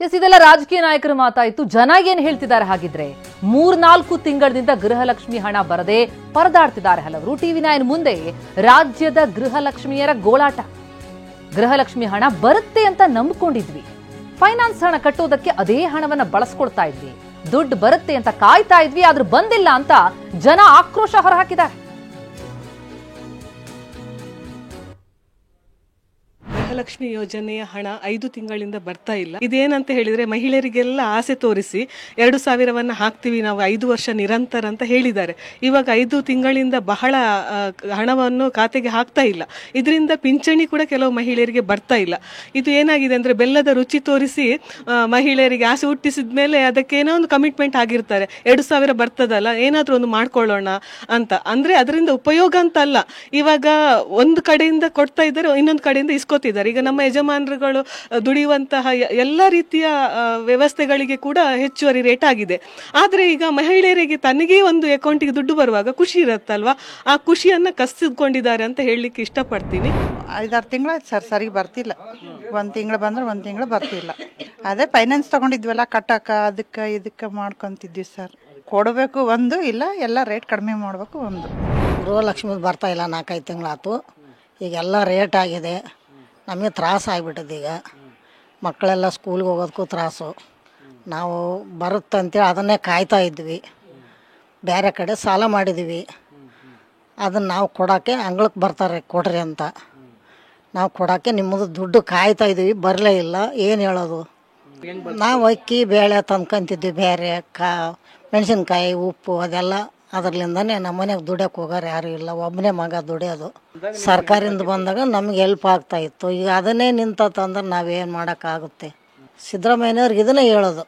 S, ಇದೆಲ್ಲ ರಾಜಕೀಯ ನಾಯಕರ ಮಾತಾಯಿತು. ಜನ ಏನ್ ಹೇಳ್ತಿದ್ದಾರೆ ಹಾಗಿದ್ರೆ? 3-4 ತಿಂಗಳಿಂದ ಗೃಹಲಕ್ಷ್ಮಿ ಹಣ ಬರದೆ ಪರದಾಡ್ತಿದ್ದಾರೆ ಹಲವರು. TV9 ಮುಂದೆ ರಾಜ್ಯದ ಗೃಹಲಕ್ಷ್ಮಿಯರ ಗೋಳಾಟ. ಗೃಹಲಕ್ಷ್ಮಿ ಹಣ ಬರುತ್ತೆ ಅಂತ ನಂಬಿಕೊಂಡಿದ್ವಿ. ಫೈನಾನ್ಸ್ ಹಣ ಕಟ್ಟೋದಕ್ಕೆ ಅದೇ ಹಣವನ್ನ ಬಳಸ್ಕೊಳ್ತಾ ಇದ್ವಿ. ದುಡ್ಡು ಬರುತ್ತೆ ಅಂತ ಕಾಯ್ತಾ ಇದ್ವಿ, ಆದ್ರೂ ಬಂದಿಲ್ಲ ಅಂತ ಜನ ಆಕ್ರೋಶ ಹೊರಹಾಕಿದ್ದಾರೆ. ಗೃಹಲಕ್ಷ್ಮಿ ಯೋಜನೆಯ ಹಣ 5 ತಿಂಗಳಿಂದ ಬರ್ತಾ ಇಲ್ಲ. ಇದೇನಂತ ಹೇಳಿದ್ರೆ ಮಹಿಳೆಯರಿಗೆಲ್ಲ ಆಸೆ ತೋರಿಸಿ 2,000 ಹಾಕ್ತೀವಿ ನಾವು 5 ವರ್ಷ ನಿರಂತರ ಅಂತ ಹೇಳಿದ್ದಾರೆ. ಇವಾಗ 5 ತಿಂಗಳಿಂದ ಬಹಳ ಹಣವನ್ನು ಖಾತೆಗೆ ಹಾಕ್ತಾ ಇಲ್ಲ. ಇದರಿಂದ ಪಿಂಚಣಿ ಕೂಡ ಕೆಲವು ಮಹಿಳೆಯರಿಗೆ ಬರ್ತಾ ಇಲ್ಲ. ಇದು ಏನಾಗಿದೆ ಅಂದ್ರೆ ಬೆಲ್ಲದ ರುಚಿ ತೋರಿಸಿ ಮಹಿಳೆಯರಿಗೆ ಆಸೆ ಹುಟ್ಟಿಸಿದ ಮೇಲೆ ಅದಕ್ಕೇನೋ ಒಂದು ಕಮಿಟ್ಮೆಂಟ್ ಆಗಿರ್ತಾರೆ. 2,000 ಬರ್ತದಲ್ಲ, ಏನಾದ್ರೂ ಒಂದು ಮಾಡ್ಕೊಳ್ಳೋಣ ಅಂತ. ಅಂದ್ರೆ ಅದರಿಂದ ಉಪಯೋಗ ಅಂತ ಅಲ್ಲ. ಇವಾಗ ಒಂದು ಕಡೆಯಿಂದ ಕೊಡ್ತಾ ಇದ್ದಾರೆ, ಇನ್ನೊಂದು ಕಡೆಯಿಂದ ಇಸ್ಕೋತಿದ್ದಾರೆ. ಈಗ ನಮ್ಮ ಯಜಮಾನರುಗಳು ದುಡಿಯುವಂತಹ ಎಲ್ಲ ರೀತಿಯ ವ್ಯವಸ್ಥೆಗಳಿಗೆ ಕೂಡ ಹೆಚ್ಚುವರಿ ರೇಟ್ ಆಗಿದೆ. ಆದ್ರೆ ಈಗ ಮಹಿಳೆಯರಿಗೆ ತನಗೇ ಒಂದು ಅಕೌಂಟಿಗೆ ದುಡ್ಡು ಬರುವಾಗ ಖುಷಿ ಇರುತ್ತಲ್ವಾ, ಆ ಖುಷಿಯನ್ನ ಕಸಿದುಕೊಂಡಿದ್ದಾರೆ ಅಂತ ಹೇಳಲಿಕ್ಕೆ ಇಷ್ಟಪಡ್ತೀನಿ. 5-6 ತಿಂಗಳಾಯ್ತು ಸರ್, ಸರಿ ಬರ್ತಿಲ್ಲ. 1 ತಿಂಗಳು ಬಂದ್ರೆ 1 ತಿಂಗಳು ಬರ್ತಿಲ್ಲ. ಅದೇ ಫೈನಾನ್ಸ್ ತಗೊಂಡಿದ್ವಲ್ಲ, ಕಟ್ಟಕ ಅದಕ್ಕೆ ಇದಕ್ಕೆ ಮಾಡ್ಕೊಂತಿದ್ವಿ ಸರ್. ಕೊಡಬೇಕು ಒಂದು, ಇಲ್ಲ ಎಲ್ಲ ರೇಟ್ ಕಡಿಮೆ ಮಾಡಬೇಕು ಒಂದು. ಗೃಹಲಕ್ಷ್ಮಿ ಬರ್ತಾ ಇಲ್ಲ, 4-5 ತಿಂಗಳಾಯ್ತು. ಈಗೆಲ್ಲ ರೇಟ್ ಆಗಿದೆ, ನಮಗೆ ತ್ರಾಸ ಆಗಿಬಿಟ್ಟಿದೆ. ಈಗ ಮಕ್ಕಳೆಲ್ಲ ಸ್ಕೂಲ್ಗೆ ಹೋಗೋದಕ್ಕೂ ತ್ರಾಸು. ನಾವು ಬರುತ್ತಂತೇಳಿ ಅದನ್ನೇ ಕಾಯ್ತಾ ಇದ್ವಿ. ಬೇರೆ ಕಡೆ ಸಾಲ ಮಾಡಿದ್ದೀವಿ, ಅದನ್ನು ನಾವು ಕೊಡೋಕ್ಕೆ ಅಂಗಳಕ್ಕೆ ಬರ್ತಾರೆ ಕೊಡ್ರಿ ಅಂತ. ನಾವು ಕೊಡೋಕ್ಕೆ ನಿಮ್ಮದು ದುಡ್ಡು ಕಾಯ್ತಾ ಇದ್ದೀವಿ, ಬರಲೇ ಇಲ್ಲ. ಏನು ಹೇಳೋದು? ನಾವು ಅಕ್ಕಿ ಬೇಳೆ ತಂದ್ಕೊಂತಿದ್ವಿ, ಬೇರೆ ಮೆಣಸಿನ್ಕಾಯಿ ಉಪ್ಪು ಅದೆಲ್ಲ ಅದರ್ಲಿಂದನೇ ನಮ್ಮ ಮನೆಗೆ ದುಡಿಯೋಕೆ ಹೋಗೋರು ಯಾರು ಇಲ್ಲ. ಒಬ್ಬನೇ ಮಗ ದುಡಿಯೋದು. ಸರ್ಕಾರದಿಂದ ಬಂದಾಗ ನಮ್ಗೆ ಹೆಲ್ಪ್ ಆಗ್ತಾ ಇತ್ತು. ಈಗ ಅದನ್ನೇ ನಿಂತಂದ್ರೆ ನಾವೇನು ಮಾಡೋಕ್ಕಾಗುತ್ತೆ? ಸಿದ್ದರಾಮಯ್ಯನವ್ರಿಗೆ ಇದನ್ನೇ ಹೇಳೋದು,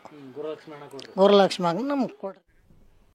ಗೃಹಲಕ್ಷ್ಮಿ ನಮ್ಗೆ ಕೊಡ್ರಿ.